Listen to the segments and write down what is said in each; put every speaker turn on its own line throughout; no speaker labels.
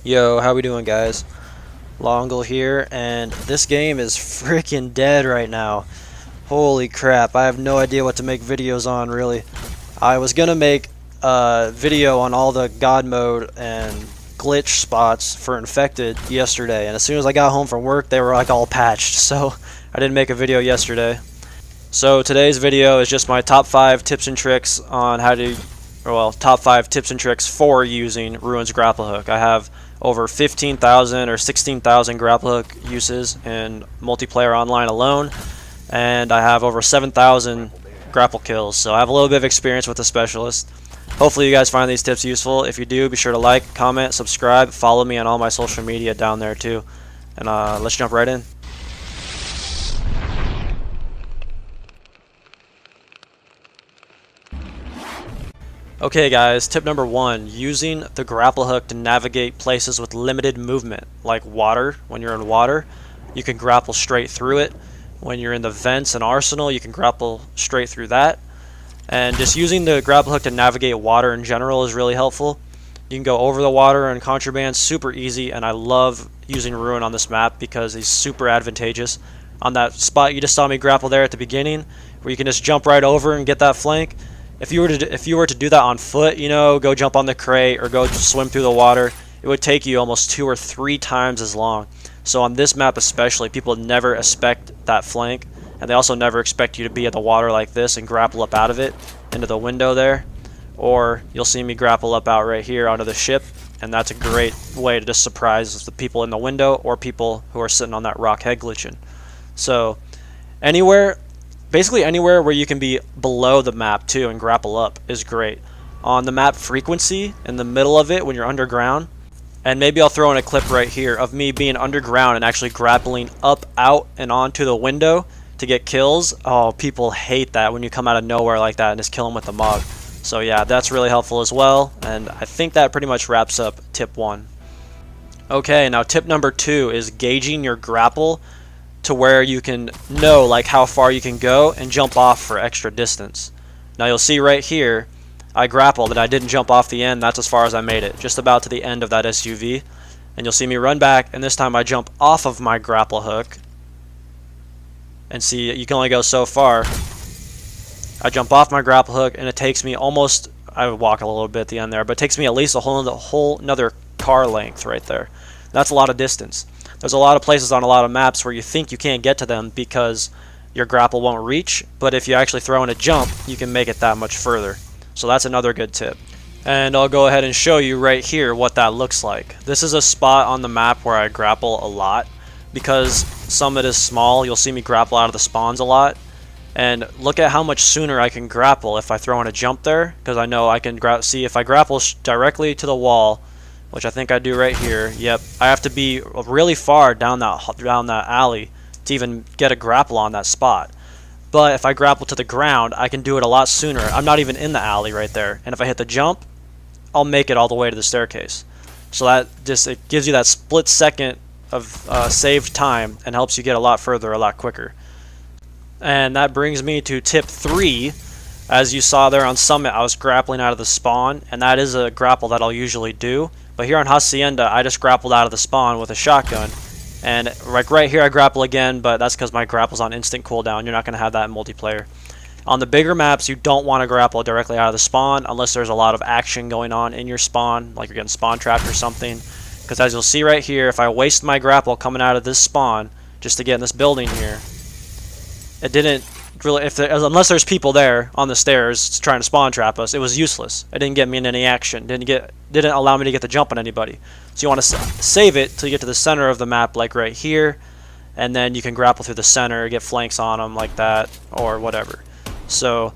Yo, how we doing, guys? Longle here, and this game is freaking dead right now. Holy crap, I have no idea what to make videos on, really. I was gonna make a video on all the God mode and glitch spots for Infected yesterday, and as soon as I got home from work, they were like all patched, so I didn't make a video yesterday. So today's video is just my top 5 tips and tricks on how to, top 5 tips and tricks for using Ruin's Grapple Hook. I have over 15,000 or 16,000 Grapple Hook uses in multiplayer online alone, and I have over 7,000 grapple kills, so I have a little bit of experience with the specialist. Hopefully you guys find these tips useful. If you do, be sure to like, comment, subscribe, follow me on all my social media down there too, and let's jump right in. Okay guys, tip number 1, using the grapple hook to navigate places with limited movement, like water. When you're in water, you can grapple straight through it. When you're in the vents and arsenal, you can grapple straight through that. And just using the grapple hook to navigate water in general is really helpful. You can go over the water and contraband super easy, and I love using Ruin on this map because he's super advantageous. On that spot you just saw me grapple there at the beginning, where you can just jump right over and get that flank. If you were to do that on foot, you know, go jump on the crate or go swim through the water, it would take you almost 2 or 3 times as long. So on this map especially, people never expect that flank, and they also never expect you to be at the water like this and grapple up out of it into the window there. Or you'll see me grapple up out right here onto the ship, and that's a great way to just surprise the people in the window or people who are sitting on that rock head glitching. So basically anywhere where you can be below the map too and grapple up is great. On the map frequency, in the middle of it when you're underground, and maybe I'll throw in a clip right here of me being underground and actually grappling up, out, and onto the window to get kills. Oh, people hate that when you come out of nowhere like that and just kill them with the Mah. So yeah, that's really helpful as well, and I think that pretty much wraps up tip 1. Okay, now tip number 2 is gauging your grapple to where you can know like how far you can go and jump off for extra distance. Now you'll see right here I grappled and I didn't jump off the end. That's as far as I made it, just about to the end of that SUV. And you'll see me run back, and this time I jump off of my grapple hook, and see you can only go so far. I jump off my grapple hook and it takes me almost, I would walk a little bit at the end there, but it takes me at least a whole another car length right there. That's a lot of distance. There's a lot of places on a lot of maps where you think you can't get to them because your grapple won't reach, but if you actually throw in a jump, you can make it that much further. So that's another good tip. And I'll go ahead and show you right here what that looks like. This is a spot on the map where I grapple a lot. Because Summit is small, you'll see me grapple out of the spawns a lot. And look at how much sooner I can grapple if I throw in a jump there, because I know I can see if I grapple directly to the wall, which I think I do right here. Yep, I have to be really far down that alley to even get a grapple on that spot. But if I grapple to the ground, I can do it a lot sooner. I'm not even in the alley right there, and if I hit the jump, I'll make it all the way to the staircase. So that it gives you that split second of saved time and helps you get a lot further a lot quicker. And that brings me to tip 3. As you saw there on Summit, I was grappling out of the spawn, and that is a grapple that I'll usually do. But here on Hacienda, I just grappled out of the spawn with a shotgun. And like right here I grapple again, but that's because my grapple's on instant cooldown. You're not going to have that in multiplayer. On the bigger maps, you don't want to grapple directly out of the spawn unless there's a lot of action going on in your spawn, like you're getting spawn trapped or something. Because as you'll see right here, if I waste my grapple coming out of this spawn just to get in this building here, it didn't really, unless there's people there on the stairs trying to spawn trap us, it was useless. It didn't get me in any action. Didn't allow me to get the jump on anybody. So you want to save it till you get to the center of the map, like right here, and then you can grapple through the center, get flanks on them like that, or whatever. So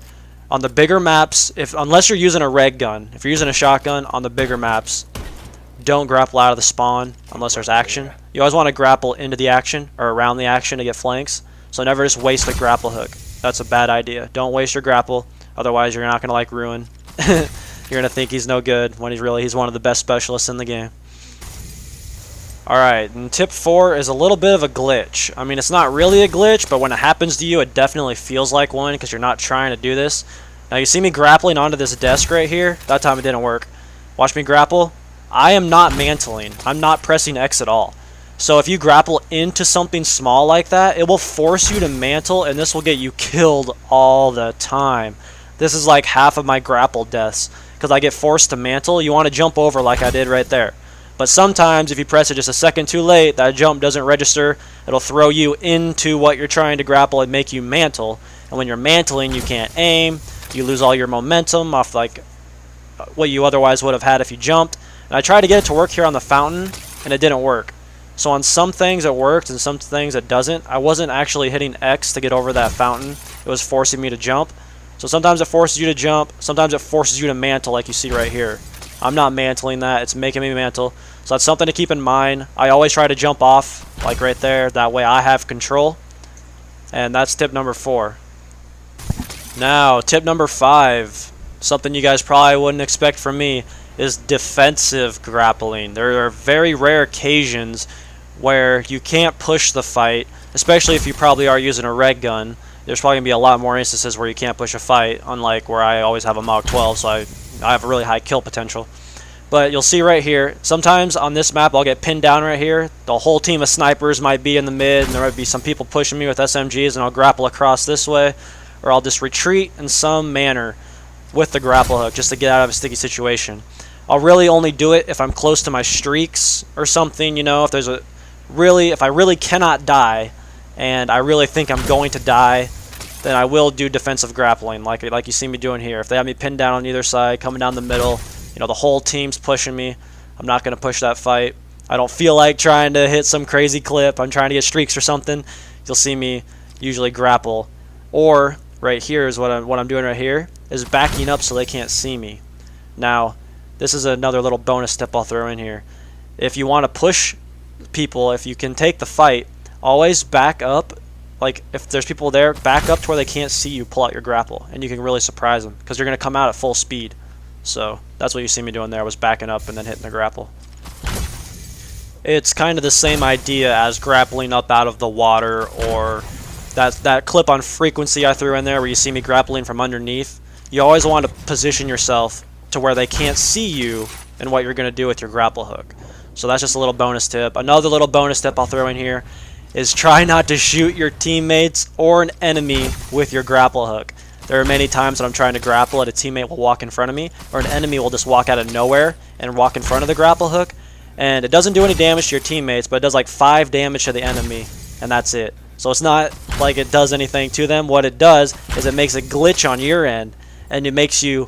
on the bigger maps, unless you're using a reg gun, if you're using a shotgun on the bigger maps, don't grapple out of the spawn unless there's action. You always want to grapple into the action or around the action to get flanks. So never just waste the grapple hook. That's a bad idea. Don't waste your grapple, otherwise you're not going to like Ruin. You're going to think he's no good when he's one of the best specialists in the game. Alright, and tip 4 is a little bit of a glitch. I mean, it's not really a glitch, but when it happens to you, it definitely feels like one because you're not trying to do this. Now you see me grappling onto this desk right here? That time it didn't work. Watch me grapple. I am not mantling. I'm not pressing X at all. So if you grapple into something small like that, it will force you to mantle, and this will get you killed all the time. This is like half of my grapple deaths, because I get forced to mantle. You want to jump over like I did right there. But sometimes if you press it just a second too late, that jump doesn't register. It'll throw you into what you're trying to grapple and make you mantle. And when you're mantling, you can't aim. You lose all your momentum off like what you otherwise would have had if you jumped. And I tried to get it to work here on the fountain, and it didn't work. So on some things it worked, and some things it doesn't. I wasn't actually hitting X to get over that fountain. It was forcing me to jump. So sometimes it forces you to jump. Sometimes it forces you to mantle like you see right here. I'm not mantling that. It's making me mantle. So that's something to keep in mind. I always try to jump off like right there. That way I have control. And that's tip number 4. Now, tip number 5. Something you guys probably wouldn't expect from me is defensive grappling. There are very rare occasions where you can't push the fight, especially if you probably are using a red gun. There's probably going to be a lot more instances where you can't push a fight, unlike where I always have a Mach 12, so I have a really high kill potential. But you'll see right here, sometimes on this map I'll get pinned down right here. The whole team of snipers might be in the mid, and there might be some people pushing me with SMGs, and I'll grapple across this way, or I'll just retreat in some manner with the grapple hook just to get out of a sticky situation. I'll really only do it if I'm close to my streaks or something, you know, if I really cannot die and I really think I'm going to die, then I will do defensive grappling like you see me doing here. If they have me pinned down on either side, coming down the middle, you know, the whole team's pushing me, I'm not going to push that fight. I don't feel like trying to hit some crazy clip. I'm trying to get streaks or something. You'll see me usually grapple. Or right here is what I'm doing right here is backing up so they can't see me. Now, this is another little bonus tip I'll throw in here. If you want to push people, if you can take the fight, always back up. Like if there's people there, back up to where they can't see you, pull out your grapple, and you can really surprise them because you're going to come out at full speed. So that's what you see me doing there, was backing up and then hitting the grapple. It's kind of the same idea as grappling up out of the water, or that clip on frequency I threw in there where you see me grappling from underneath. You always want to position yourself to where they can't see you and what you're going to do with your grapple hook. So that's just a little bonus tip. Another little bonus tip I'll throw in here is try not to shoot your teammates or an enemy with your grapple hook. There are many times that I'm trying to grapple and a teammate will walk in front of me, or an enemy will just walk out of nowhere and walk in front of the grapple hook, and it doesn't do any damage to your teammates, but it does like 5 damage to the enemy, and that's it. So it's not like it does anything to them. What it does is it makes a glitch on your end, and it makes your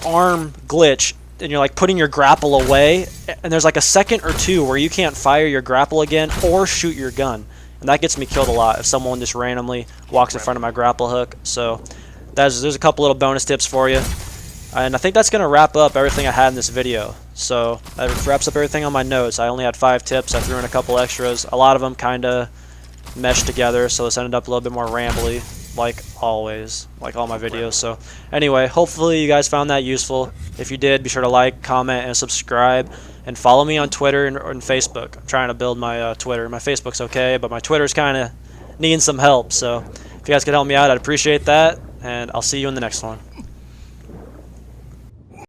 arm glitch, and you're like putting your grapple away, and there's like a second or two where you can't fire your grapple again or shoot your gun, and that gets me killed a lot if someone just randomly walks in front of my grapple hook. So there's a couple little bonus tips for you, and I think that's going to wrap up everything I had in this video. So that wraps up everything on my notes. I only had 5 tips. I threw in a couple extras. A lot of them kind of meshed together, so this ended up a little bit more rambly, like always, like all my videos. So anyway, hopefully you guys found that useful. If you did, be sure to like, comment, and subscribe, and follow me on Twitter and Facebook. I'm trying to build my Twitter. My Facebook's okay, but my Twitter's kind of needing some help. So if you guys could help me out, I'd appreciate that, and I'll see you in the next one.